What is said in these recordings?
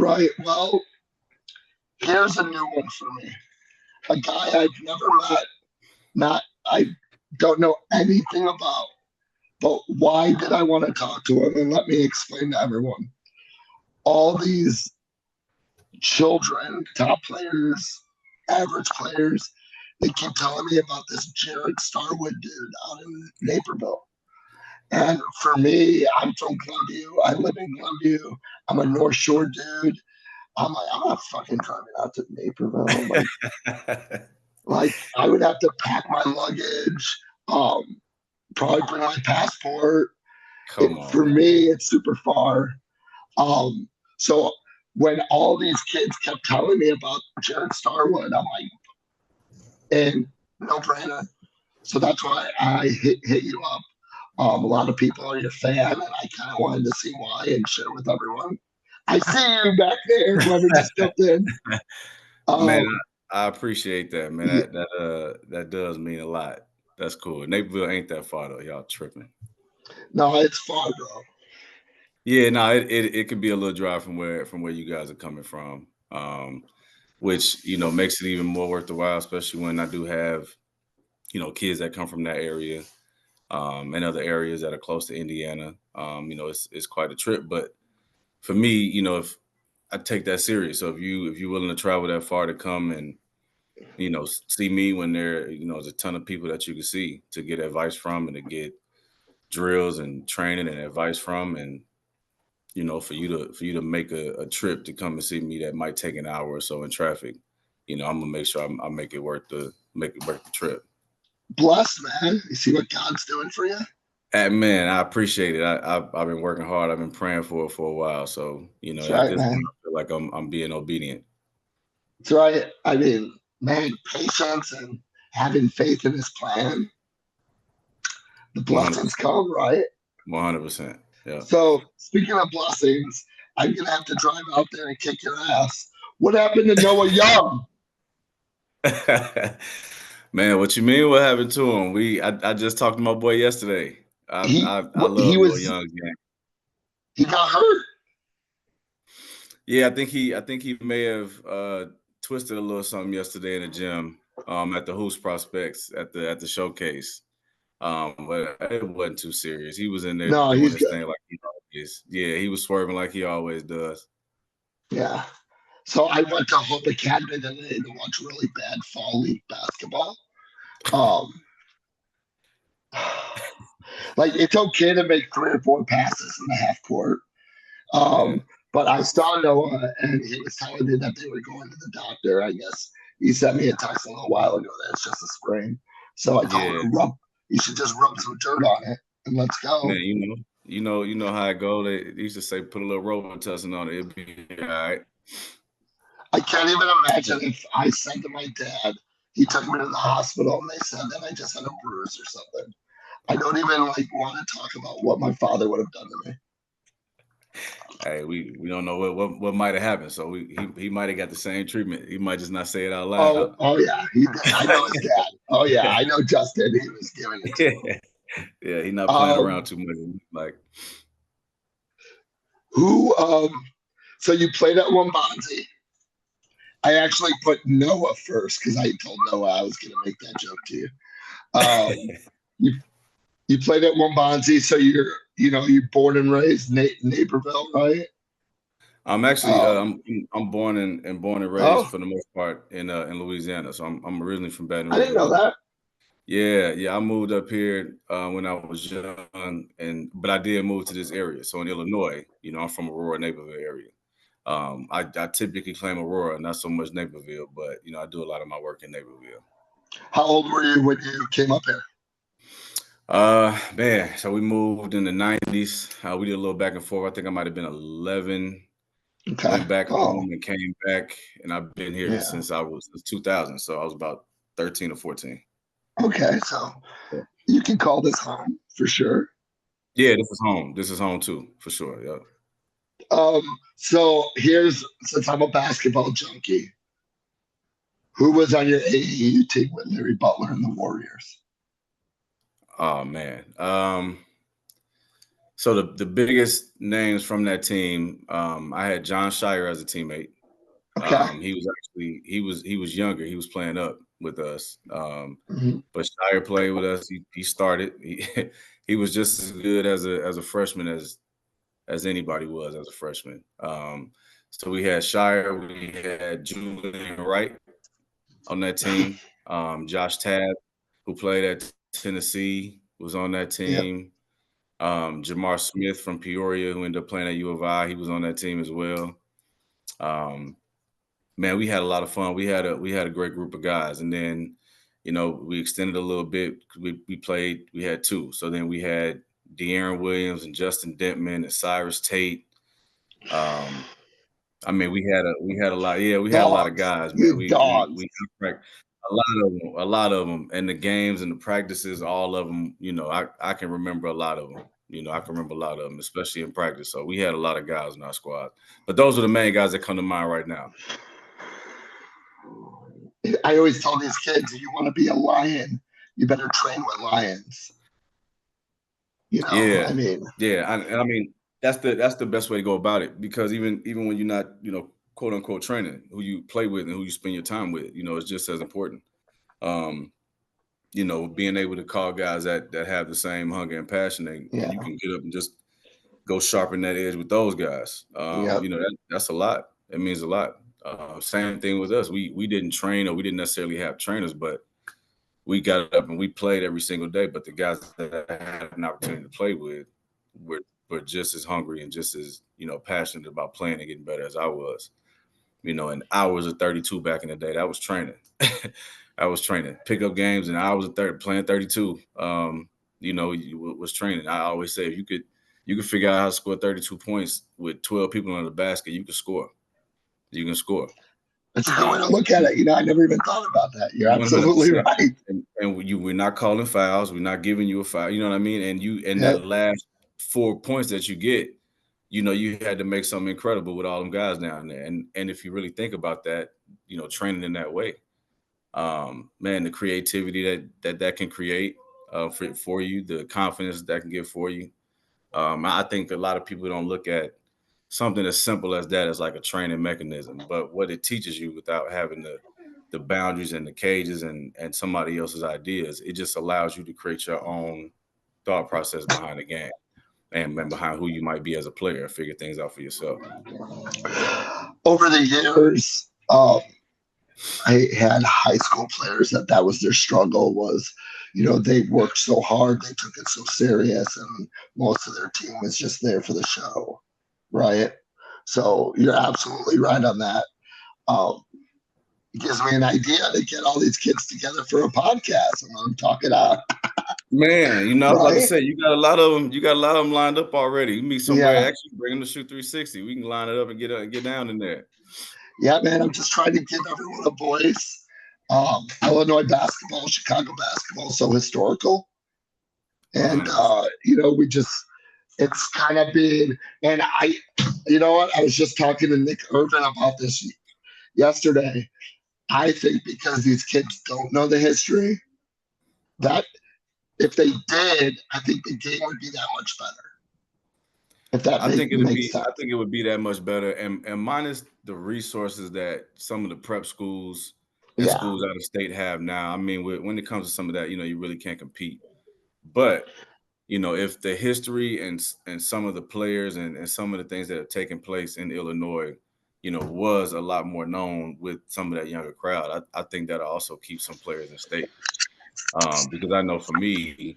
Right. Well, here's a new one for me. A guy I've never met, not I don't know anything about, but why did I want to talk to him? And let me explain to everyone. All these children, top players, average players, they keep telling me about this Jarrett Starwood dude out in Naperville. And for me, I'm from Glenview. I live in Glenview. I'm a North Shore dude. I'm like, I'm not fucking driving out to Naperville. Like I would have to pack my luggage, probably bring my passport. Come on, For man. me, it's super far. So when all these kids kept telling me about Jared Starwood, I'm like, and no brainer. So that's why I hit you up. A lot of people are your fan, and I kind of wanted to see why and share with everyone. I see you back there, whoever just jumped in. Man, Um, I appreciate that, man. yeah, That does mean a lot. That's cool. Naperville ain't that far though. Y'all tripping. no, it's far, bro. Yeah, no, it could be a little drive from where you guys are coming from. Which, makes it even more worth the while, especially when I do have, kids that come from that area, and other areas that are close to Indiana. It's quite a trip. But for me, if I take that serious. So if you're willing to travel that far to come and see me when there's a ton of people that you can see to get advice from and to get drills and training and advice from, and for you to make a trip to come and see me that might take an hour or so in traffic, I'm gonna make sure I make it worth the trip. Blessed, man. You see what God's doing for you? And man, I appreciate it. I've been working hard. I've been praying for it for a while. So That's at right, this point, man. I feel like I'm being obedient. That's right. I mean, man, patience and having faith in his plan, the blessings 100%. come, right? 100%. Yeah. So, speaking of blessings, I'm going to have to drive out there and kick your ass. What happened to Noah Young? Man, what you mean? What happened to him? I just talked to my boy yesterday. I He love Noah was, Young's game. he got hurt. Yeah, I think he may have twisted a little something yesterday in the gym, at the Hoops Prospects at the showcase. But it wasn't too serious. He was in there No, doing he's his good. thing like he always. Yeah, he was swerving like he always does. Yeah. So, I went to Hope Academy today to watch really bad fall league basketball. Um, like, it's okay to make 3 or 4 passes in the half court. Yeah, But I saw Noah, and he was telling me that they were going to the doctor. I guess he sent me a text a little while ago that it's just a sprain. So I told yeah, him to rub. You should just rub some dirt on it and let's man. go. You know how it go. They used to say put a little Robitussin on it. It'll be all right. I can't even imagine if I said to my dad, he took me to the hospital and they said that I just had a bruise or something. I don't even like want to talk about what my father would have done to me. Hey, we don't know what might have happened. So he might have got the same treatment. He might just not say it out loud. Oh yeah, he did. I know his dad. Oh yeah, I know Justin. He was giving it to him. Yeah, he not playing around Um, too much. Like, who? So you played at Wombanzi. I actually put Noah first because I told Noah I was going to make that joke to you. Um, you you played at Wombanzi, so you're born and raised Naperville, right? I'm actually Um, I'm born and raised oh, for the most part in Louisiana. So I'm originally from Baton I didn't Rouge, know Louisiana. that. Yeah, yeah. I moved up here when I was young, but I did move to this area. So in Illinois, I'm from Aurora, Naperville area. I typically claim Aurora, not so much Naperville, but I do a lot of my work in Naperville. How old were you when you came up here? Man, so we moved in the '90s. We did a little back and forth. I think I might have been 11. Okay. Went back Oh, home and came back, and I've been here yeah. since 2000. So I was about 13 or 14. Okay, so Yeah, you can call this home for sure. yeah. This is home. This is home too, for sure. Yeah. Um, so here's since I'm a basketball junkie, who was on your AAU team with Larry Butler and the Warriors? Oh man. So the biggest names from that team, I had John Shire as a teammate. Okay. He was younger. He was playing up with us. Mhm. But Shire played with us. He started. He was just as good as a freshman as anybody was as a freshman. So we had Shire. We had Julian Wright on that team. Josh Tabb, who played at Tennessee, was on that Yep. team. Jamar Smith from Peoria, who ended up playing at U of I, he was on that team as well. Um, man, we had a lot of fun. We had a great group of guys, and then we extended a little bit. We had two. So then we had De'Aaron Williams and Justin Dentman and Cyrus Tate. Um, I mean, we had a lot. Yeah, we had a lot of Dogs. guys, man. You We dogs. a lot of them, and the games and the practices, all of them. I can remember a lot of them. I can remember a lot of them, especially in practice. So we had a lot of guys in our squad, but those are the main guys that come to mind right now. I always tell these kids, if you want to be a lion, you better train with lions. Yeah, I mean, I mean that's the best way to go about it, because even when you're not quote unquote training, who you play with and who you spend your time with, it's just as important. Um, being able to call guys that have the same hunger and passion, and yeah, you can get up and just go sharpen that edge with those guys. yep. That's a lot. It means a lot. Same thing with us. We didn't train, or we didn't necessarily have trainers, but we got up and we played every single day. But the guys that I had an opportunity to play with were just as hungry and just as passionate about playing and getting better as I was. And hours of 32 back in the day, that was training. I was training pickup games, and hours of playing 32. Was training. I always say, if you could figure out how to score 32 points with 12 people on the basket, you can score. You can score. That's a good way to look at it. I never even thought about that. You're absolutely 100%. right. And we're not calling fouls. We're not giving you a foul. You know what I mean? And Yep. that last 4 points that you get, you had to make something incredible with all them guys down there. And if you really think about that, training in that way, man, the creativity that can create for you, the confidence that can give for you. I think a lot of people don't look at something as simple as that as like a training mechanism, but what it teaches you without having the boundaries and the cages and somebody else's ideas, it just allows you to create your own thought process behind the game and behind who you might be as a player, figure things out for yourself. Over the years, I had high school players that was their struggle was, they worked so hard, they took it so serious, and most of their team was just there for the show, right? So you're absolutely right on that. Um, it gives me an idea to get all these kids together for a podcast and let them talk it out. Man, I was about to say, you got a lot of them. You got a lot of them lined up already. You meet somewhere, Yeah. actually bring them to Shoot 360. We can line it up and get down in there. Yeah, man, I'm just trying to give everyone a voice. Illinois basketball, Chicago basketball, so historical. And, 100%. it's kind of been, and you know what? I was just talking to Nick Irvin about this yesterday. I think because these kids don't know the history, that if they did, I think the game would be that much better. If that makes sense. I think it would be that much better, and minus the resources that some of the prep schools and Yeah. schools out of state have now. I mean, when it comes to some of that, you really can't compete. But if the history and some of the players and some of the things that have taken place in Illinois, was a lot more known with some of that younger crowd, I think that'll also keep some players in state. Because I know for me,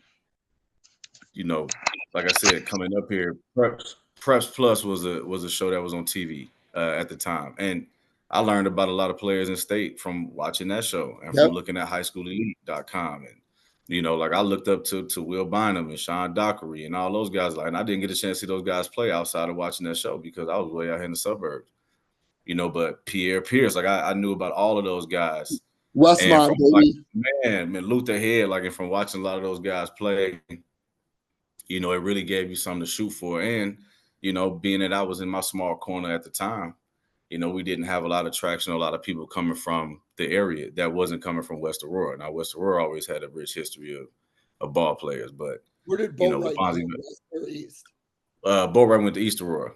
like I said, coming up here, Preps Plus was a show that was on TV at the time, and I learned about a lot of players in state from watching that show and Yep. from looking at highschoolelite.com. And like I looked up to Will Bynum and Sean Dockery and all those guys. And I didn't get a chance to see those guys play outside of watching that show because I was way out here in the suburbs. But Pierre Pierce, like I knew about all of those guys. Westmont, baby. Man, Luther Head, like, and from watching a lot of those guys play, it really gave you something to shoot for. And, being that I was in my small corner at the time, we didn't have a lot of traction, a lot of people coming from the area that wasn't coming from West Aurora. Now, West Aurora always had a rich history of ball players, but Where did boat with ride Bonzie, go, west or east? Boatwright went to East Aurora.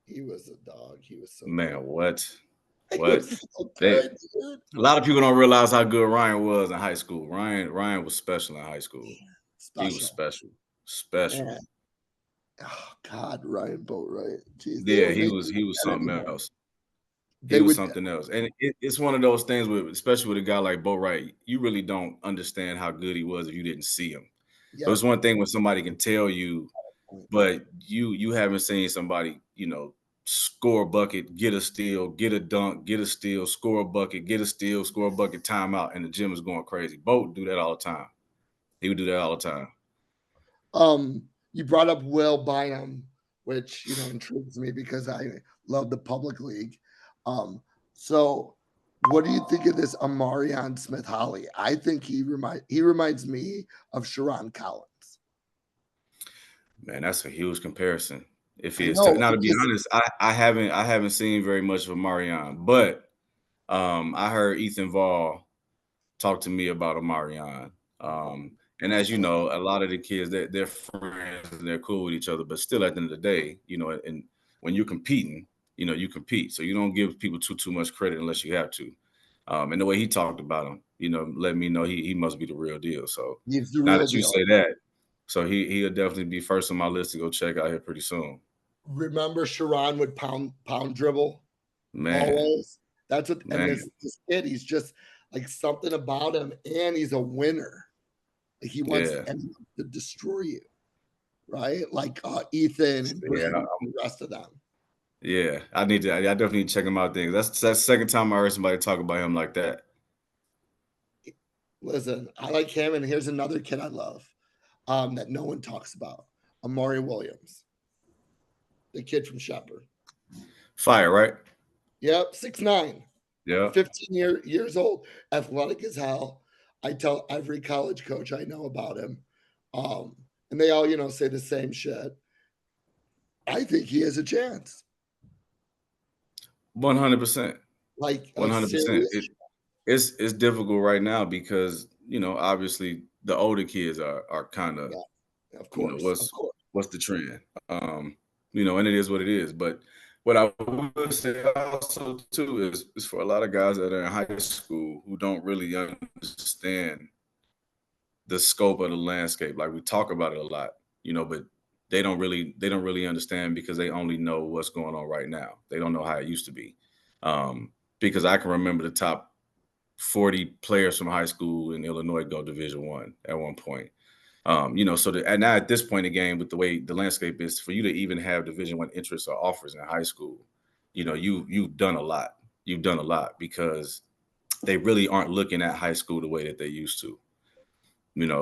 He was a dog. He was so Man, good. what? He What? was so They good, dude. A lot of people don't realize how good Ryan was in high school. Ryan was special in high school. He was Special. special. Special. Man. Oh God, Ryan Boatwright. Jeez, they Yeah, don't he make was them he was that something anymore. else. He They was would, something else. And it's one of those things with, especially with a guy like Boatwright, you really don't understand how good he was if you didn't see him. So yep. it's one thing when somebody can tell you, but you haven't seen somebody, score a bucket, get a steal, get a dunk, get a steal, score a bucket, get a steal, score a bucket, timeout, and the gym is going crazy. Boat would do that all the time. He would do that all the time. You brought up Will Bynum, which intrigues me because I love the public league. So what do you think of this Amarion Smith Holly? I think he reminds me of Sharon Collins. Man, that's a huge comparison. If I he is know now, to be because honest, I haven't seen very much of Marion, but I heard Ethan Vaughn talk to me about Omarion. And as you know, a lot of the kids they're friends and they're cool with each other, but still at the end of the day, and when you're competing, you compete. So you don't give people too much credit unless you have to. And the way he talked about him, let me know he must be the real deal. So he's the now real that you deal. say that, so he'll definitely be first on my list to go check out here pretty soon. Remember Sharon would pound dribble Man, always. That's what. And man, this kid, he's just like something about him, and he's a winner. Like he wants yeah. to destroy you, right? Like Ethan and Yeah, Brandon and the rest of them. yeah, I need to. I definitely need to check him out. Things that's the second time I heard somebody talk about him like that. Listen, I like him, and here's another kid I love that no one talks about: Amari Williams, the kid from Shepherd. Fire, right? Yep, 6'9", Yeah. 15 years old, athletic as hell. I tell every college coach I know about him, um, and they all say the same shit. I think he has a chance, 100%. like a 100%. serious. It's difficult right now because obviously the older kids are kind of Yeah, of course, of course. what's the trend, and it is what it is. But what I will say also too is for a lot of guys that are in high school who don't really understand the scope of the landscape. Like we talk about it a lot, but they don't really understand because they only know what's going on right now. They don't know how it used to be. Because I can remember the top 40 players from high school in Illinois go Division 1 at one point. And now at this point in the game, with the way the landscape is, for you to even have Division 1 interests or offers in high school, you've done a lot. You've done a lot because they really aren't looking at high school the way that they used to.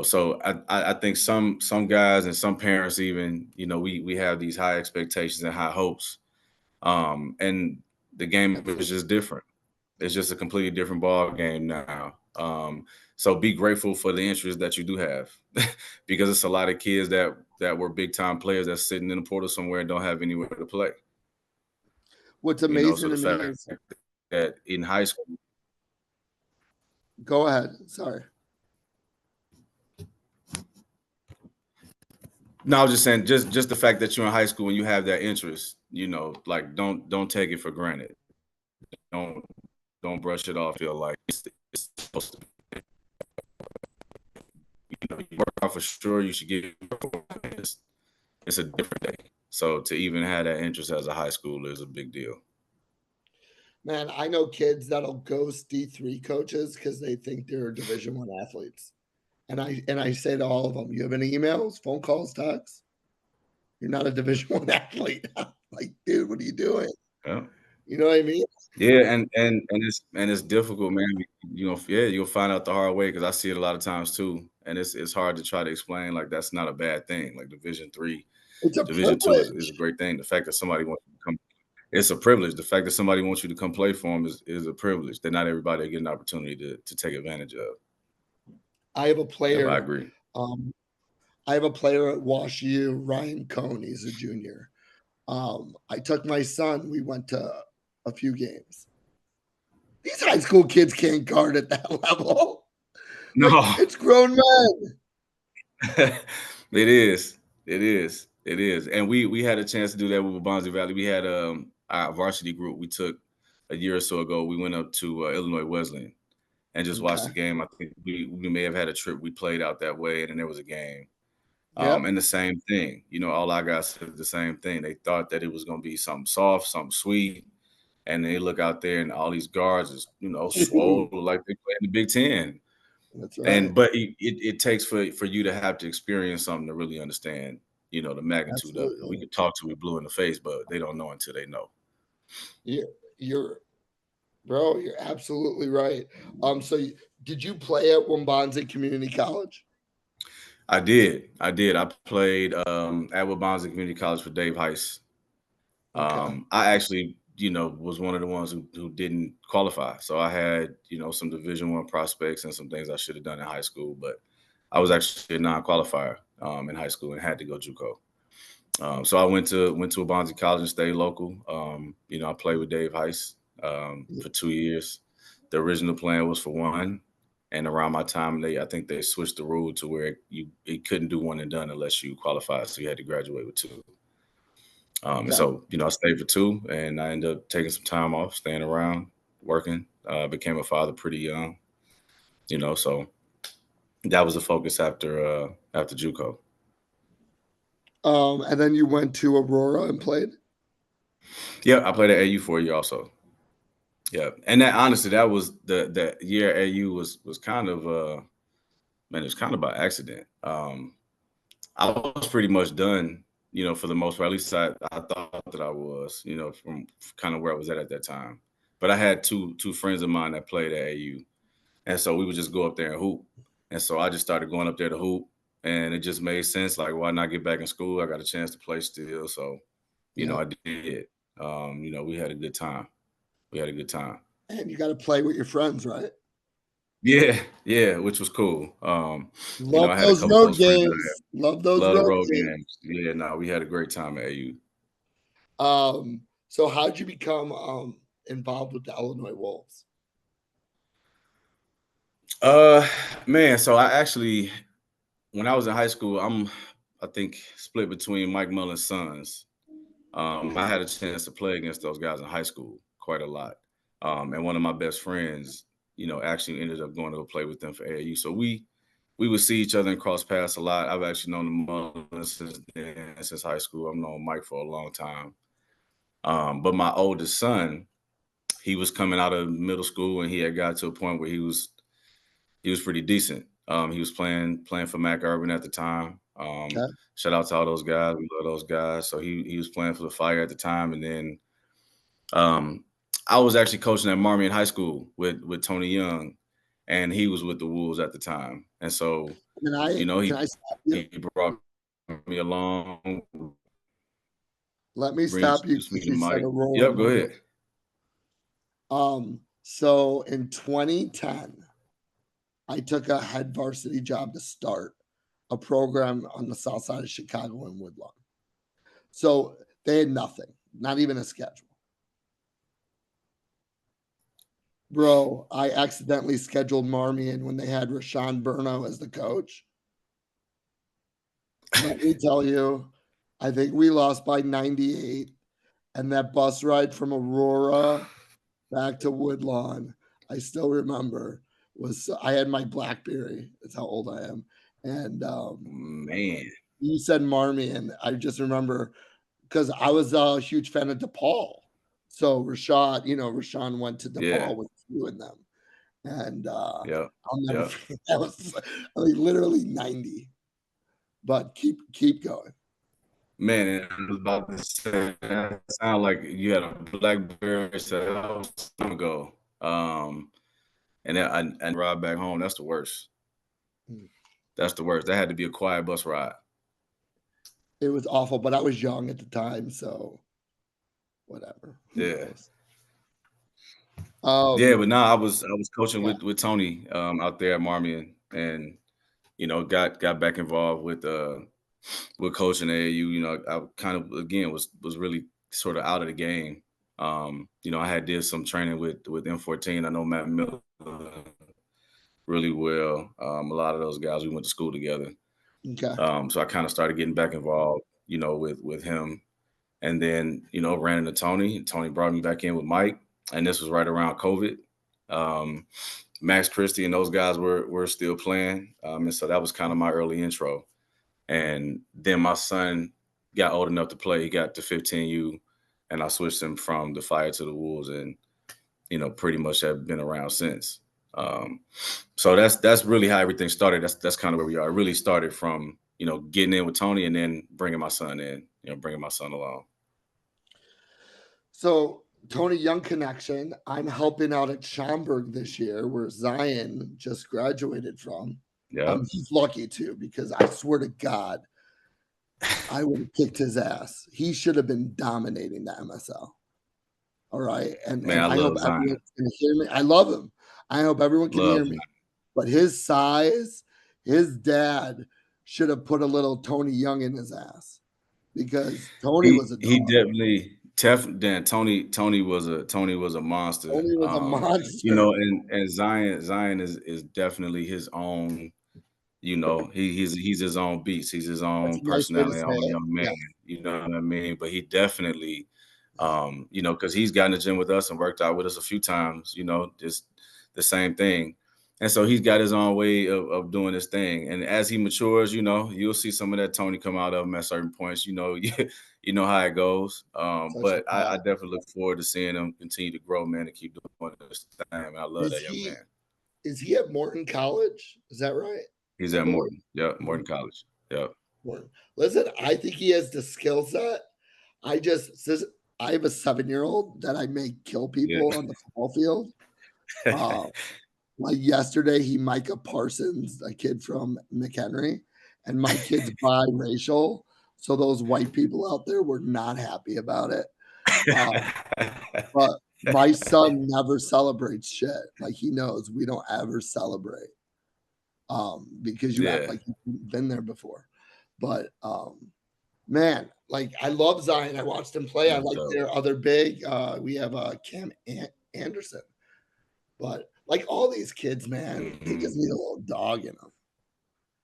So I think some guys and some parents even, we have these high expectations and high hopes. And the game is just different. It's just a completely different ball game now. So be grateful for the interest that you do have, because it's a lot of kids that were big time players that's sitting in the portal somewhere and don't have anywhere to play. What's So amazing the to me fact is, that in high school, go ahead. Sorry. no, I was just saying, just the fact that you're in high school and you have that interest, like don't take it for granted. Don't don't brush it off. Feel like it's supposed to be. You work out for sure. You should get. It's a different day. So to even have that interest as a high schooler is a big deal. Man, I know kids that'll ghost D3 coaches because they think they're Division 1 athletes. And I say to all of them, you have any emails, phone calls, texts? You're not a Division 1 athlete. Like, dude, what are you doing? Yeah. You know what I mean? Yeah, and it's difficult, man. Yeah, you'll find out the hard way because I see it a lot of times too, and it's hard to try to explain like that's not a bad thing. Like Division 3, It's a Division 2 is a privilege. great thing. The fact that somebody wants you to come, it's a privilege. The fact that somebody wants you to come play for them is a privilege that not everybody get an opportunity to take advantage of. I have a Yep, I player. agree. Um, I have a player at Wash U, Ryan Cohn. He's a junior. I took my son. We went to a few games. These high school kids can't guard at that level. Like No, it's grown men. it is. It is. It is. And we had a chance to do that with Bonzi Valley. We had our varsity group we took a year or so ago. We went up to Illinois Wesleyan and just watched Okay. the game. I think we may have had a trip. We played out that way, and then there was a game. Yep. And the same thing, all our guys said the same thing. They thought that it was going to be something soft, something sweet. And they look out there and all these guards is, swole like they play in the Big Ten. That's right. But it takes for you to have to experience something to really understand, the magnitude of it. We Absolutely. could talk to it blue in the face, but they don't know until they know. You're bro, you're absolutely right. So did you play at Wimbanze Community College? I did. I played at Wabanza Community College for Dave Heiss. Okay. I actually, was one of the ones who didn't qualify. So I had, some Division I prospects and some things I should have done in high school, but I was actually a non-qualifier in high school and had to go JUCO. So I went to Wabanza College and stayed local. I played with Dave Heiss for 2 years. The original plan was for one, and around my time, I think they switched the rule to where you couldn't do one and done unless you qualified. So you had to graduate with two. And Okay. so, I stayed for 2, and I ended up taking some time off, staying around, working. Became a father pretty young, so that was the focus after JUCO. And then you went to Aurora and played? Yeah, I played at AU for a year also. Yeah, and that honestly, that was the year AU was kind of man, it was kind of by accident. I was pretty much done, for the most part. At least I thought that I was, from kind of where I was at that time. But I had two friends of mine that played at AU, and so we would just go up there and hoop. And so I just started going up there to hoop, and it just made sense. Like, why not get back in school? I got a chance to play still, so Yeah. I did. We had a good time. We had a good time. And you got to play with your friends, right? Yeah, which was cool. Love I had a those couple road close friends that I games. Love those love the road road games. games. Yeah, no, we had a great time at AU. So how'd you become involved with the Illinois Wolves? Man, so I actually, when I was in high school, I think split between Mike Mullen's sons. I had a chance to play against those guys in high school quite a lot. And one of my best friends, actually ended up going to go play with them for AAU. So we would see each other and cross paths a lot. I've actually known the Mullins since high school. I've known Mike for a long time. But my oldest son, he was coming out of middle school and he had got to a point where he was pretty decent. He was playing for Mac Urban at the time. Okay. Shout out to all those guys. We love those guys. So he was playing for the Fire at the time, and then I was actually coaching at Marmion High School with Tony Young, and he was with the Wolves at the time. And so, Can I stop you? he brought me along. Let me stop you Introduced me because to you said Mike. Aurora. Yep, go ahead. So in 2010, I took a head varsity job to start a program on the south side of Chicago in Woodlawn. So they had nothing, not even a schedule. Bro, I accidentally scheduled Marmion when they had Rashawn Burno as the coach. Let me tell you, I think we lost by 98. And that bus ride from Aurora back to Woodlawn, I still remember, I had my Blackberry. That's how old I am. And Man, you said Marmion. I just remember because I was a huge fan of DePaul. So Rashawn went to yeah, DePaul with you and them. And yep, I'll never yep. forget that was literally 90. But keep going. Man, and I was about to say that sound like you had a BlackBerry set that was time ago. And then I ride back home. That's the worst. Mm. That's the worst. That had to be a quiet bus ride. It was awful, but I was young at the time, so whatever. Who Yeah. knows? Yeah, but now I was coaching Yeah. with Tony out there at Marmion, and got back involved with coaching AAU. I kind of again was really sort of out of the game. I had did some training with M14. I know Matt Miller really well. A lot of those guys, we went to school together. Okay. So I kind of started getting back involved. with him. And then, ran into Tony, and Tony brought me back in with Mike. And this was right around COVID. Um, Max Christie and those guys were still playing. And so that was kind of my early intro. And then my son got old enough to play. He got to 15U, and I switched him from the Fire to the Wolves, and pretty much have been around since. Um, so that's really how everything started. That's kind of where we are. It really started from getting in with Tony, and then bringing my son in. Bringing my son along. So Tony Young connection. I'm helping out at Schaumburg this year, where Zion just graduated from. Yeah. He's lucky too, because I swear to God, I would have kicked his ass. He should have been dominating the MSL. All right. And Man, I I hope love Zion. everyone can hear me. I love him. I hope everyone can hear me. But his size, his dad should have put a little Tony Young in his ass, because Tony was a dog. He definitely Tony was a monster. Tony was a monster. And Zion is definitely his own. He's his own beast. He's his own personality, own young man. Yeah. You know what I mean? But he definitely, because he's gotten in the gym with us and worked out with us a few times. Just the same thing. And so he's got his own way of doing this thing. And as he matures, you'll see some of that Tony come out of him at certain points. You know how it goes. But I definitely look forward to seeing him continue to grow, man, and keep doing this thing. I love that young man. Is he at Morton College? Is that right? He's at Morton. Yeah, Morton College. Yeah. Morton. Listen, I think he has the skill set. I have a 7-year-old that I make kill people on the football field. Like yesterday, he Micah Parsons, a kid from McHenry, and my kid's biracial. So those white people out there were not happy about it. But my son never celebrates shit. Like, he knows we don't ever celebrate. Because you act like you've been there before. But man, like, I love Zion. I watched him play. I like their other big. We have Cam Anderson. But like all these kids, man, they just need a little dog in them.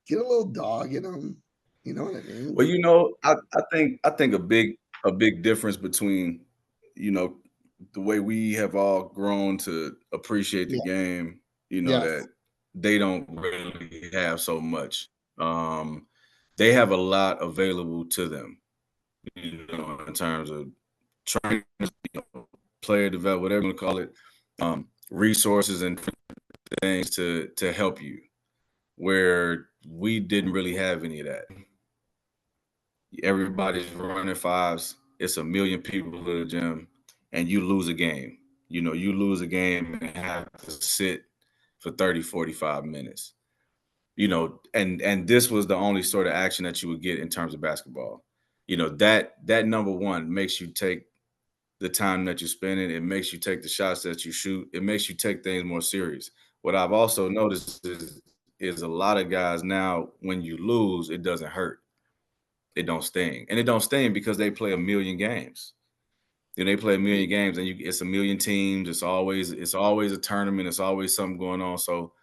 Get a little dog in them. You know what I mean? Well, I think a big difference between, the way we have all grown to appreciate the game, that they don't really have so much. They have a lot available to them, in terms of training, player development, whatever you want to call it, resources and things to help you, where we didn't really have any of that. Everybody's running fives. It's a million people in the gym, and you lose a game. You lose a game and have to sit for 30, 45 minutes. And this was the only sort of action that you would get in terms of basketball. That number one makes you take the time that you're spending. It makes you take the shots that you shoot. It makes you take things more serious. What I've also noticed is a lot of guys now, when you lose, it doesn't hurt. It don't sting. And it don't sting because they play a million games. They play a million games, and it's a million teams. It's always a tournament. It's always something going on. So,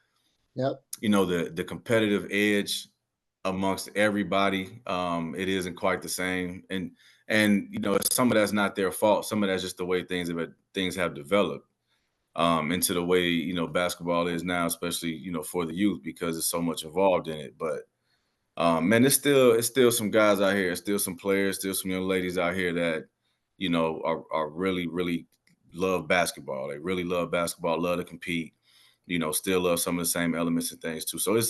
the competitive edge amongst everybody, it isn't quite the same. And some of that's not their fault. Some of that's just the way things have developed into the way basketball is now, especially for the youth, because there's so much involved in it. But man, it's still some guys out here, still some players, still some young ladies out here that are really, really love basketball. They really love basketball, love to compete. Still love some of the same elements and things too. So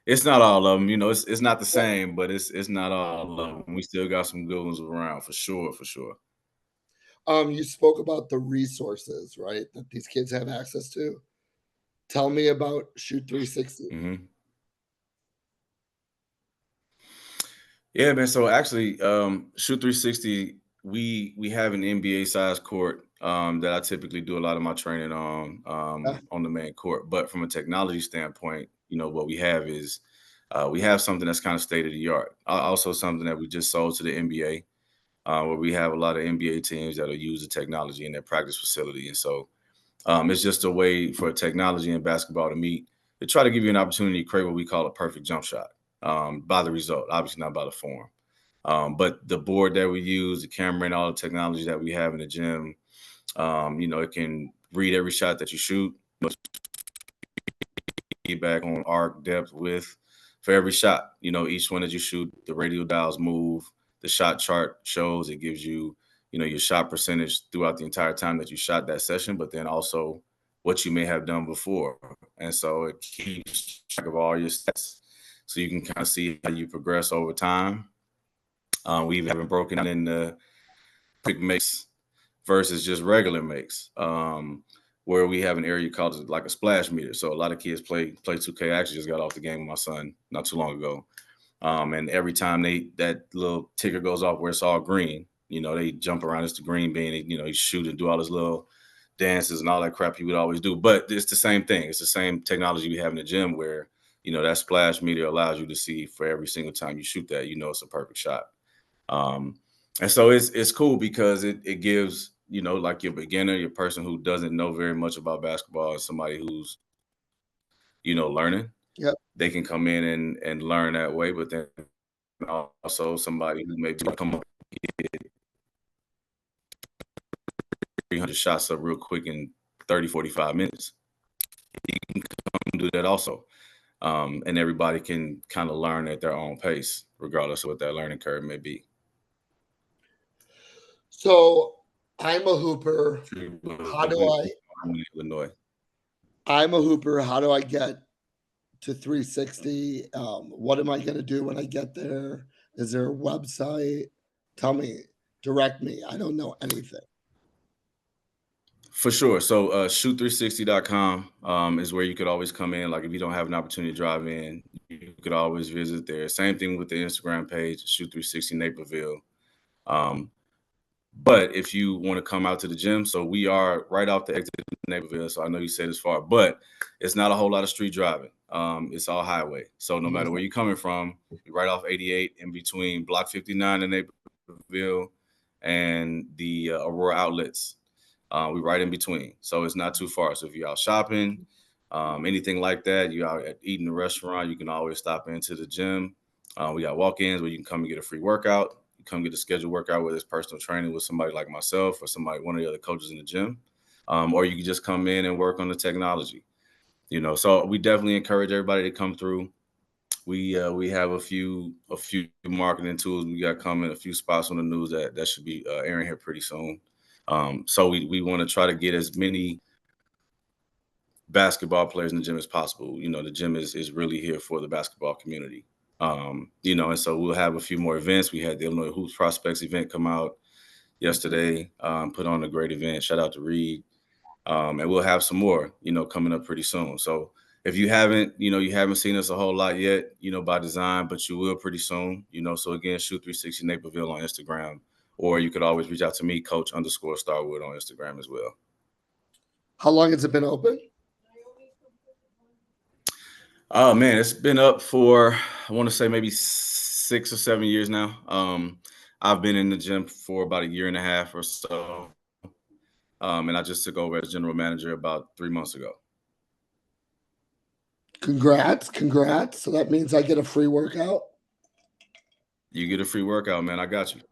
it's not all of them. It's not the same, but it's not all of them. We still got some good ones around for sure. You spoke about the resources, right, that these kids have access to. Tell me about Shoot 360. Mm-hmm. Yeah, man. So actually, Shoot 360, we have an NBA size court that I typically do a lot of my training on the main court. But from a technology standpoint, what we have is we have something that's kind of state of the art. Also, something that we just sold to the NBA, where we have a lot of NBA teams that will use the technology in their practice facility. And so it's just a way for technology and basketball to meet, to try to give you an opportunity to create what we call a perfect jump shot by the result, obviously not by the form. But the board that we use, the camera, and all the technology that we have in the gym, it can read every shot that you shoot, feedback on arc, depth, width for every shot. Each one that you shoot, the radial dials move. The shot chart shows it gives you, your shot percentage throughout the entire time that you shot that session, but then also what you may have done before. And so it keeps track of all your stats. So you can kind of see how you progress over time. We even haven't broken down into quick makes versus just regular makes, where we have an area called like a splash meter. So a lot of kids play 2K. I actually just got off the game with my son not too long ago. And every time that little ticker goes off where it's all green, they jump around. It's the green bean. He shoot and do all his little dances and all that crap he would always do. But it's the same thing. It's the same technology we have in the gym where, that splash meter allows you to see for every single time you shoot that, it's a perfect shot. And so it's cool because it gives, like your beginner, your person who doesn't know very much about basketball, somebody who's, learning, Yep. they can come in and learn that way. But then also somebody who maybe come up and get 300 shots up real quick in 30, 45 minutes. You can come do that also. And everybody can kind of learn at their own pace, regardless of what that learning curve may be. So I'm a hooper. How do Illinois. I'm a hooper. How do I get to 360? What am I going to do when I get there? Is there a website? Tell me, direct me. I don't know anything. For sure. So shoot360.com is where you could always come in. Like if you don't have an opportunity to drive in, you could always visit there. Same thing with the Instagram page, shoot360 Naperville. But if you want to come out to the gym, so we are right off the exit of Naperville. So I know you said it's far, but it's not a whole lot of street driving. It's all highway. So no matter where you're coming from, you're right off 88 in between Block 59 in Naperville and the Aurora outlets. We're right in between. So it's not too far. So if you're out shopping, anything like that, you're out eating in a restaurant, you can always stop into the gym. We got walk-ins where you can come and get a free workout. You come get a scheduled workout, whether it's personal training with somebody like myself or one of the other coaches in the gym, or you can just come in and work on the technology. So we definitely encourage everybody to come through. We have a few marketing tools we got coming, a few spots on the news that should be airing here pretty soon. So we want to try to get as many basketball players in the gym as possible. The gym is really here for the basketball community. And so we'll have a few more events. We had the Illinois Hoops Prospects event come out yesterday, put on a great event. Shout out to Reed. And we'll have some more, coming up pretty soon. So if you haven't seen us a whole lot yet, by design, but you will pretty soon, so again, shoot360 Naperville on Instagram, or you could always reach out to me, coach_Starwood on Instagram as well. How long has it been open? Oh man, it's been up for, I want to say maybe 6 or 7 years now. I've been in the gym for about a year and a half or so. And I just took over as general manager about 3 months ago. Congrats. So that means I get a free workout. You get a free workout, man. I got you.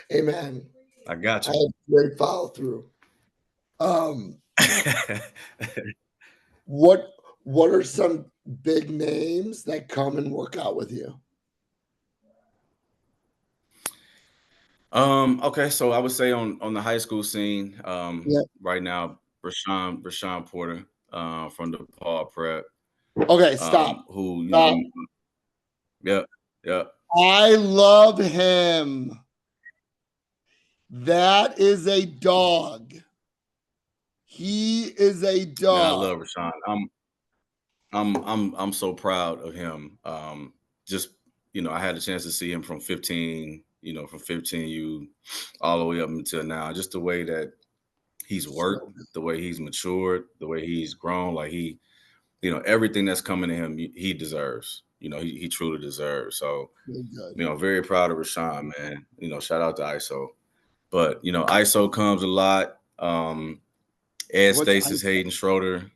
Hey man, I got you. I have great follow through. What are some big names that come and work out with you? Okay, so I would say on the high school scene, Yeah. right now, Rashawn Porter, from the Paul Prep. Okay, stop. Who Stop. Yep. I love him. That is a dog. He is a dog. Man, I love Rashawn. I'm so proud of him. Just I had a chance to see him from 15, from 15U all the way up until now. Just the way that he's worked, the way he's matured, the way he's grown, like he, everything that's coming to him, he deserves. He truly deserves. So, very proud of Rashawn, man. Shout out to ISO. But ISO comes a lot. Ed Stasis, Hayden Schroeder,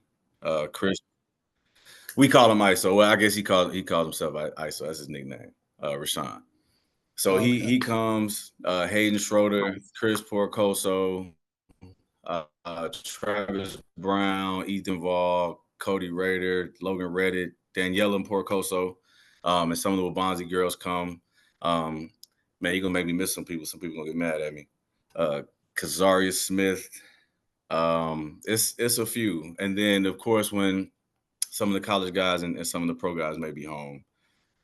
Chris. We call him ISO. Well, I guess he called himself ISO. That's his nickname. Rashawn. So Okay. he comes, Hayden Schroeder, Nice. Chris Porcoso, Travis Brown, Ethan Vaughn, Cody Rader, Logan Reddit, Daniela and Porcoso, and some of the Wabanzi girls come. Man, you're gonna make me miss some people. Some people gonna get mad at me. Kazaria Smith. It's a few. And then of course when some of the college guys and some of the pro guys may be home,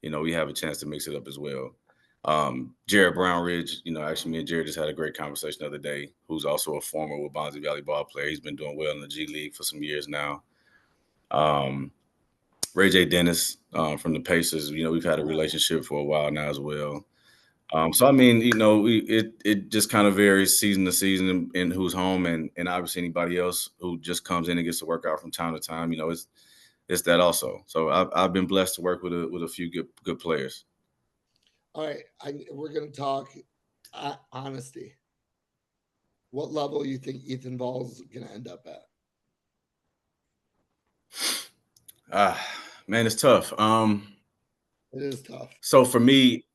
we have a chance to mix it up as well. Jarrett Brownridge, actually me and Jarrett just had a great conversation the other day, who's also a former Wabanzi Valley ball player. He's been doing well in the G League for some years now. Ray J. Dennis from the Pacers, we've had a relationship for a while now as well. So I mean, it just kind of varies season to season and who's home, and obviously anybody else who just comes in and gets to work out from time to time. It's that also. So I've been blessed to work with a few good players. All right. We're going to talk honesty. What level you think Ethan Ball's going to end up at? Man, it's tough. It is tough. So for me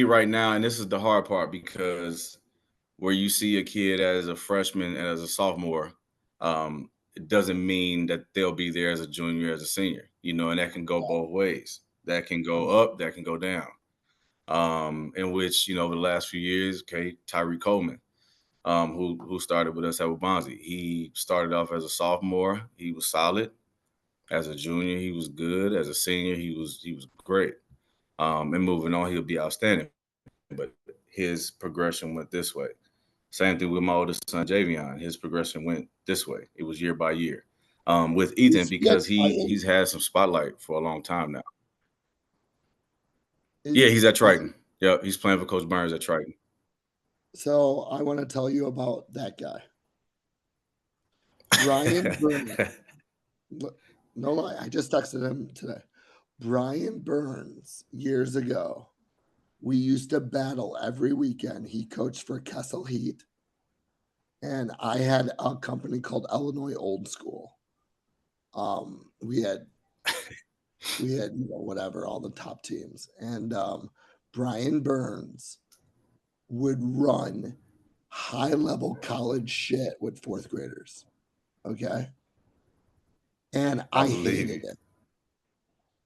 right now, and this is the hard part, because where you see a kid as a freshman and as a sophomore, it doesn't mean that they'll be there as a junior, as a senior, and that can go both ways. That can go up, that can go down. In which, over the last few years, okay, Tyree Coleman, who started with us at Wabanzi. He started off as a sophomore. He was solid. As a junior, he was good. As a senior, he was great. And moving on, he'll be outstanding. But his progression went this way. Same thing with my oldest son, Javion. His progression went this way. It was year by year. With Ethan, Is he at because Triton? he's had some spotlight for a long time now. Yeah, Is, he's at is Triton. Yep, he's playing for Coach Burns at Triton. So I want to tell you about that guy. Brian Burns. No lie. I just texted him today. Brian Burns, years ago, we used to battle every weekend. He coached for Kessel Heat, and I had a company called Illinois Old School. We had whatever, all the top teams, and Brian Burns would run high level college shit with fourth graders. Okay. And I I believe hated you. it.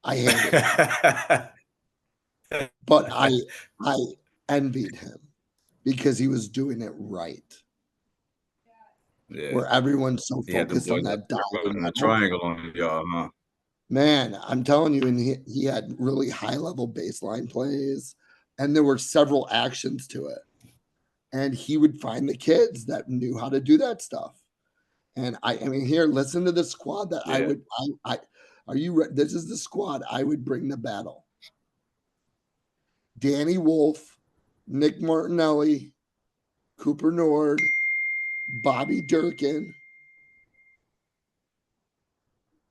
I hated it. But I envied him because he was doing it right. Yeah, Where everyone's so he had them focused on boys that dollar running a level. triangle on y'all, huh? Man, I'm telling you, and he had really high level baseline plays, and there were several actions to it. And he would find the kids that knew how to do that stuff. And I mean, here, listen to the squad that I Yeah, would, are you, this is the squad I would bring to battle. Danny Wolf, Nick Martinelli, Cooper Nord, Bobby Durkin,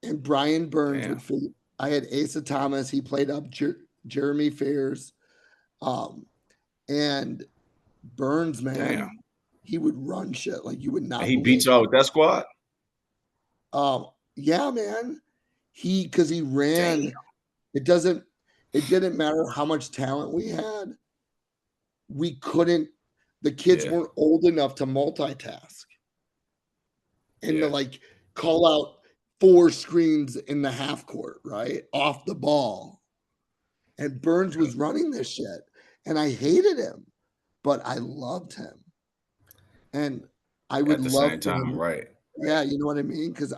and Brian Burns damn, would fit. I had Asa Thomas. He played up Jeremy Fears. Um, and Burns, damn. man, he would run shit like you would And not he beat believe. y'all with that squad? Yeah, man. Because he Damn. ran, it didn't matter how much talent we had. We couldn't, the kids Yeah, weren't old enough to multitask and to yeah. like call out 4 screens in the half court, right? Off the ball. And Burns was running this shit. And I hated him, but I loved him. And I would At the love same for time, him. right? Yeah, you know what I mean? Because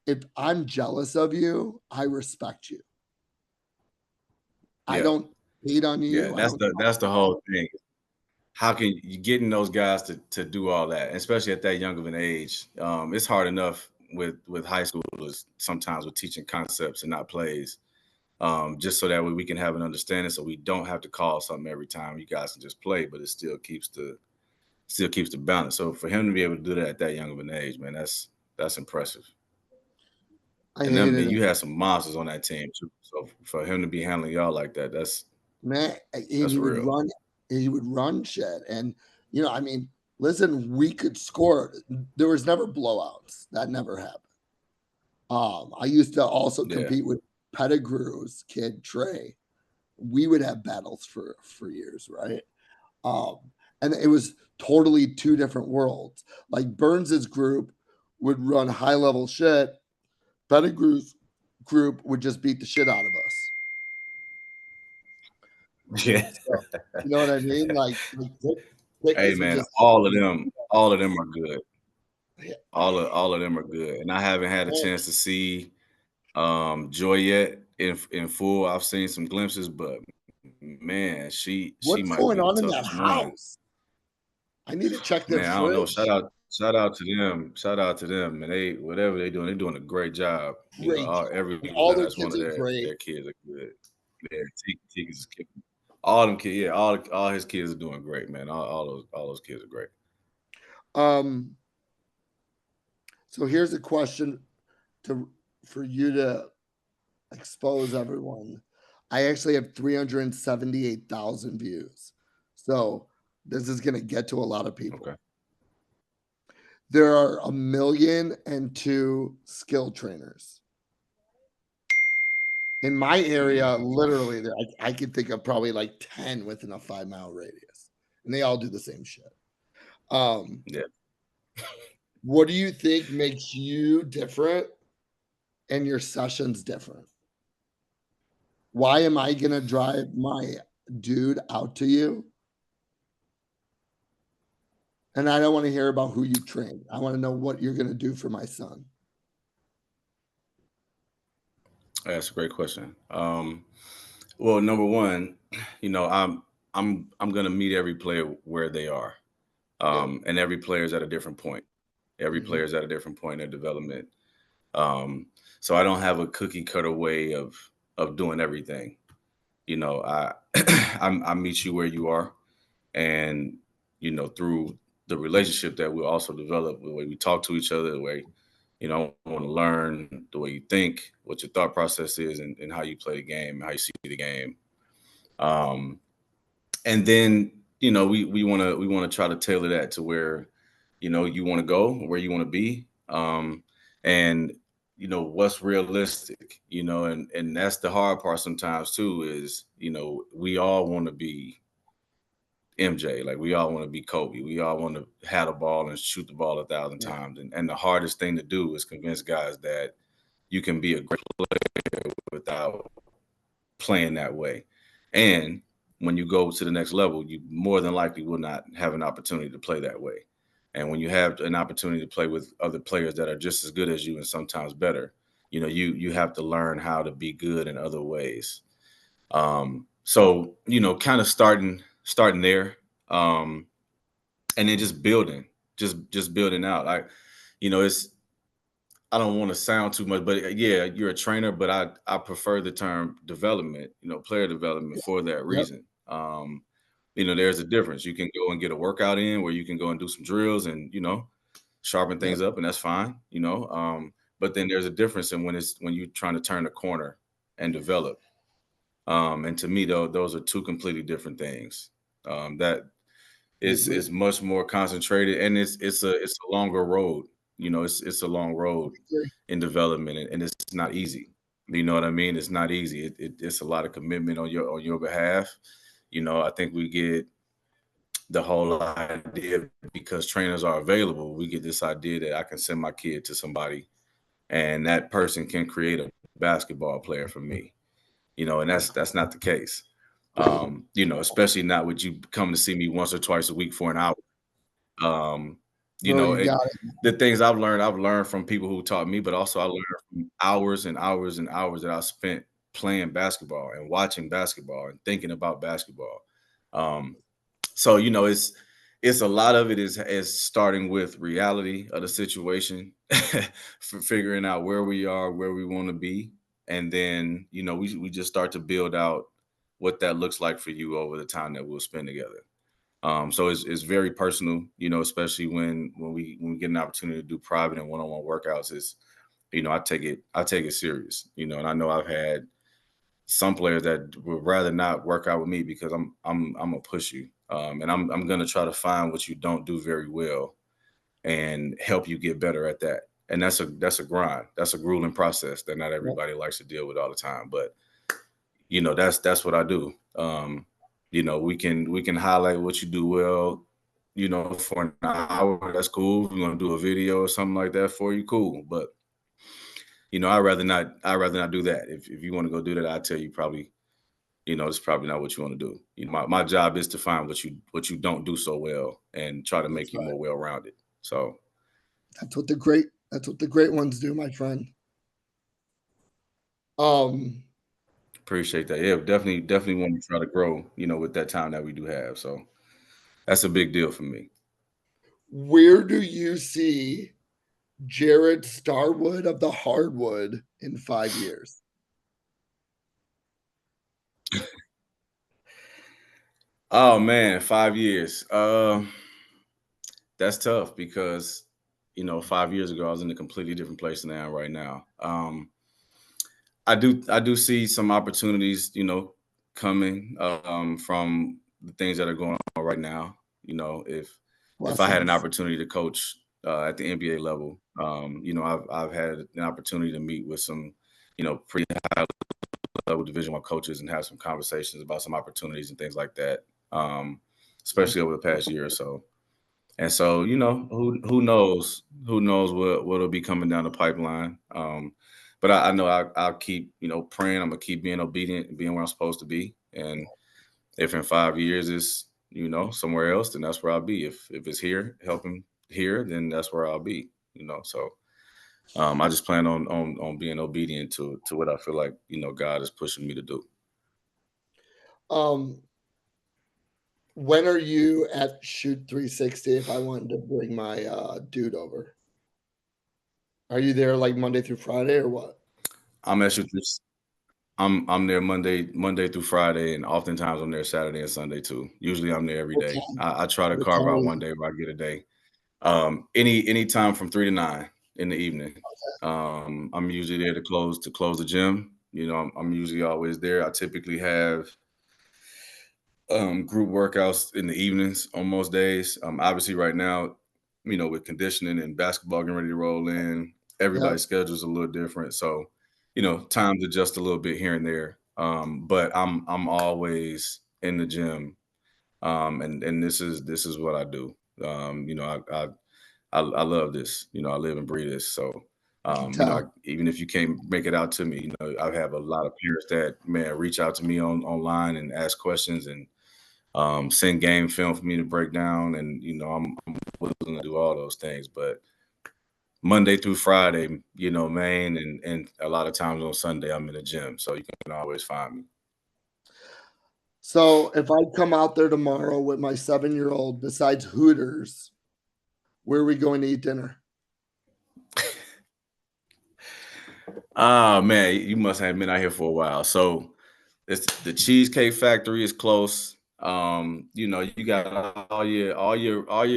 if I'm jealous of you, I respect you. I Yeah, don't hate on yeah. you. I don't. That's the whole thing. How can you getting those guys to do all that, especially at that young of an age? It's hard enough with high schoolers sometimes with teaching concepts and not plays. Just so that way we can have an understanding, so we don't have to call something every time. You guys can just play, but it still keeps the balance. So for him to be able to do that at that young of an age, man, that's impressive. I And then hated you him, had some monsters on that team too. So for him to be handling y'all like that, man. that's He would real. run. He would run shit, and I mean, listen, we could score. There was never blowouts. That never happened. I used to also Yeah. compete with Pettigrew's kid Trey. we would have battles for years, right? Um, and it was totally two different worlds. Like Burns's group would run high level shit. Pettigrew's group would just beat the shit out of us. Yeah. So, you know what I mean? Like Hey Pickens would man, just all of them are good. yeah, All of them are good. And I haven't had a chance to see Joy yet in full. I've seen some glimpses, but man, she what's might going be the on in that toughest one. house? I need to check their Man, I don't know. fridge. Shout out to them. Shout out to them. And they whatever they're doing a great job. You know, Great job. every And all their last one kids of are great. their kids are good. Yeah, Teak is all them kids. Yeah, all his kids are doing great, man. All those kids are great. Um, so here's a question to for you to expose everyone. I actually have 378,000 views. So this is going to get to a lot of Okay. people. There are 1,000,002 skill trainers. In my area, Mm, literally, I could think of probably like 10 within a 5 mile radius, and they all do the same shit. Um, yeah. what do you think makes you different and your sessions different? Why am I going to drive my dude out to you? And I don't want to hear about who you've trained. I want to know what you're going to do for my son. That's a great question. Well, number one, you know, I'm gonna meet every player where they are. Yep. And every player is at a different point. Every Mhm. player is at a different point in their development. Um, so I don't have a cookie cutter way of doing everything. You know, I meet you where you are, and you know through the relationship that we also develop, the way we talk to each other, the way you know I want to learn the way you think, what your thought process is, and how you play the game, how you see the game. Um, and then you know we want to try to tailor that to where you know you want to go, where you want to be, and you know what's realistic, you know, and that's the hard part sometimes too is you know we all want to be MJ, like we all want to be Kobe, we all want to have the ball and shoot the ball 1,000 Yeah. times, and the hardest thing to do is convince guys that you can be a great player without playing that way. And when you go to the next level, you more than likely will not have an opportunity to play that way. And when you have an opportunity to play with other players that are just as good as you and sometimes better, you know, you have to learn how to be good in other ways. So you know, kind of starting there, and then just building, just building out. Like, you know, it's I don't want to sound too much, but yeah, you're a trainer, but I prefer the term development, you know, player development Yeah. for that Yep. reason. You know, there's a difference. You can go and get a workout in where you can go and do some drills and, you know, sharpen Yep. things up, and that's fine, you know. But then there's a difference in when you're trying to turn a corner and develop. And to me, though, those are two completely different things. That I is agree. much more concentrated, and it's a longer road. You know, it's a long I road agree. in development, and it's not easy. You know what I mean? It's not easy. It's a lot of commitment on your behalf. You know, I think we get the whole idea because trainers are available. We get this idea that I can send my kid to somebody, and that person can create a basketball player for me. You know, and that's not the case. You know, especially not with you coming to see me once or twice a week for an hour. Um, you Bro, know, you got it. the things I've learned from people who taught me, but also I learned from hours and hours and hours that I spent playing basketball and watching basketball and thinking about basketball. Um, so you know, it's a lot of it is starting with reality of the situation, for figuring out where we are, where we want to be, and then you know we just start to build out what that looks like for you over the time that we'll spend together. So it's very personal, you know, especially when we get an opportunity to do private and one-on-one workouts. Is you know I take it serious, you know, and I know I've had some players that would rather not work out with me because I'm gonna push you, and I'm gonna try to find what you don't do very well and help you get better at that. And that's a grind. That's a grueling process that not Yep. everybody likes to deal with all the time. But that's what I do. We can highlight what you do well, for an hour. That's cool. If we're gonna do a video or something like that for you, cool. But I'd rather not do that. If you want to go do that, I tell you probably, it's probably not what you want to do. My job is to find what you don't do so well and try to That's make you right. more well rounded. So That's what the great ones do, my friend. Um, appreciate that. Yeah, definitely want to try to grow, with that time that we do have. So that's a big deal for me. where do you see Jarrett Starwood of the hardwood in 5 years? Oh man, 5 years. That's tough because 5 years ago I was in a completely different place than I am right now. I do see some opportunities, coming from the things that are going on right now. If I had an Blessings. opportunity to coach at the NBA level, I've had an opportunity to meet with some, pretty high level Division One coaches and have some conversations about some opportunities and things like that. Um, Especially over the past year or so. And so, who knows what'll be coming down the pipeline. But I know I'll keep praying. I'm gonna keep being obedient and being where I'm supposed to be. And if in 5 years it's somewhere else, then that's where I'll be. If it's here, helping here, then that's where I'll be. So I just plan on being obedient to what I feel like God is pushing me to do. Um, when are you at Shoot 360 if I wanted to bring my dude over? Are you there like Monday through Friday or what? I'm actually I'm there Monday through Friday, and oftentimes I'm there Saturday and Sunday too. Usually I'm there every What day. time? I try to What carve time out is one it? day where I get a day. Any time from 3 to 9 in the evening. I'm usually there to close the gym. I'm usually always there. I typically have group workouts in the evenings on most days. Obviously, right now, with conditioning and basketball getting ready to roll in, Yep. everybody's schedule is a little different. So, times adjust a little bit here and there. But I'm always in the gym, and this is what I do. I love this. I live and breathe this. So, I can tell. even if you can't make it out to me, I have a lot of peers that reach out to me online and ask questions and send game film for me to break down, and I'm willing to do all those things. But Monday through Friday, man, and a lot of times on Sunday, I'm in the gym, so you can always find me. So if I come out there tomorrow with my 7-year-old, besides Hooters, where are we going to eat dinner? Ah man, you must have been out here for a while. So it's the Cheesecake Factory is close. You got all your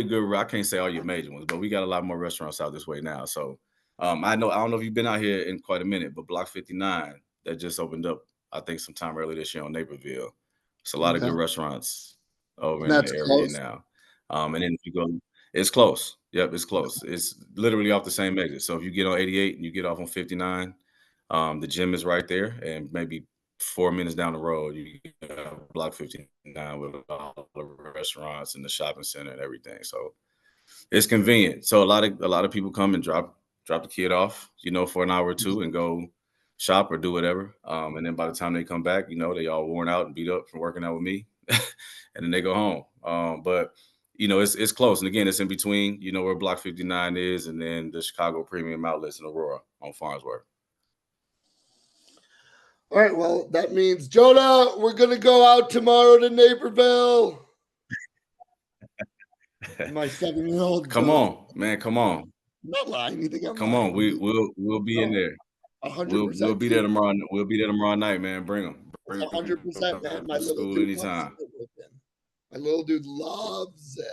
good. I can't say all your major ones, but we got a lot more restaurants out this way now. So I don't know if you've been out here in quite a minute, but Block 59 that just opened up, I think sometime earlier this year on Naperville. It's a lot of Okay. good restaurants over And in that's the area close. now. And then if you go, it's close. Yep, it's close. It's literally off the same exit. So if you get on 88 and you get off on 59, the gym is right there, and maybe 4 minutes down the road, you have Block 59 with all the restaurants and the shopping center and everything. So it's convenient. So a lot of people come and drop the kid off, for an hour or two and go shop or do whatever. And then by the time they come back, they all worn out and beat up from working out with me, and then they go home. But it's close, and again, it's in between, where Block 59 is, and then the Chicago Premium Outlets in Aurora on Farnsworth. All right. Well, that means Jonah, we're gonna go out tomorrow to Naperville. My 7-year-old's Come going. on, man. Come on. I'm not lying. You think I'm Come on. lying? We'll be in No, there. hundred We'll percent. be there tomorrow. We'll be there tomorrow night, man. Bring them. Bring 100%, them man. My to little school dude loves anytime. it with him. My little dude loves it.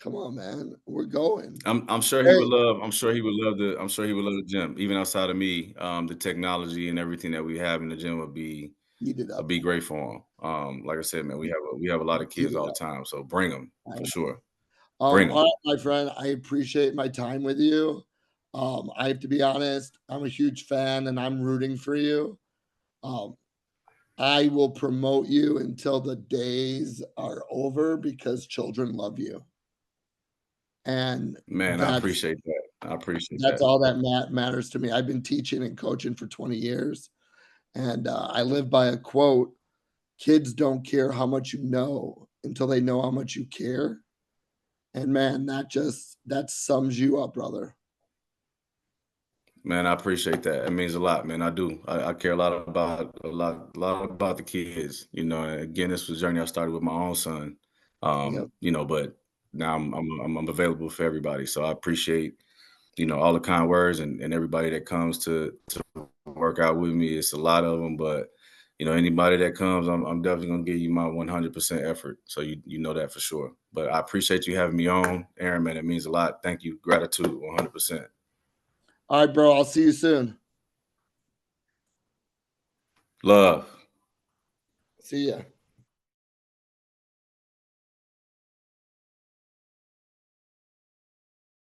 Come on, man. We're going. I'm sure he Hey, would love. I'm sure he would love the. I'm sure he would love the gym. Even outside of me, the technology and everything that we have in the gym would be eat it would up, be man. great for him. Like I said, man, we have a lot of Eat kids it all the up. time. So bring them I for know. sure. Bring All them. right, my friend. I appreciate my time with you. I have to be honest. I'm a huge fan, and I'm rooting for you. Um, I will promote you until the days are over because children love you. And Man, I that's appreciate that. I appreciate that's that. all that matters to me. I've been teaching and coaching for 20 years, and I live by a quote: "Kids don't care how much you know until they know how much you care." And man, that sums you up, brother. Man, I appreciate that. It means a lot, man. I do. I care a lot about the kids. You know, and again, this was a journey I started with my own son. Yep. You know, but now I'm available for everybody. So I appreciate, you know, all the kind words and everybody that comes to work out with me. It's a lot of them, but you know, anybody that comes, I'm definitely gonna give you my 100% effort. So you know that for sure. But I appreciate you having me on, Aaron. Man, it means a lot. Thank you. Gratitude, 100%. All right, bro. I'll see you soon. Love. See ya.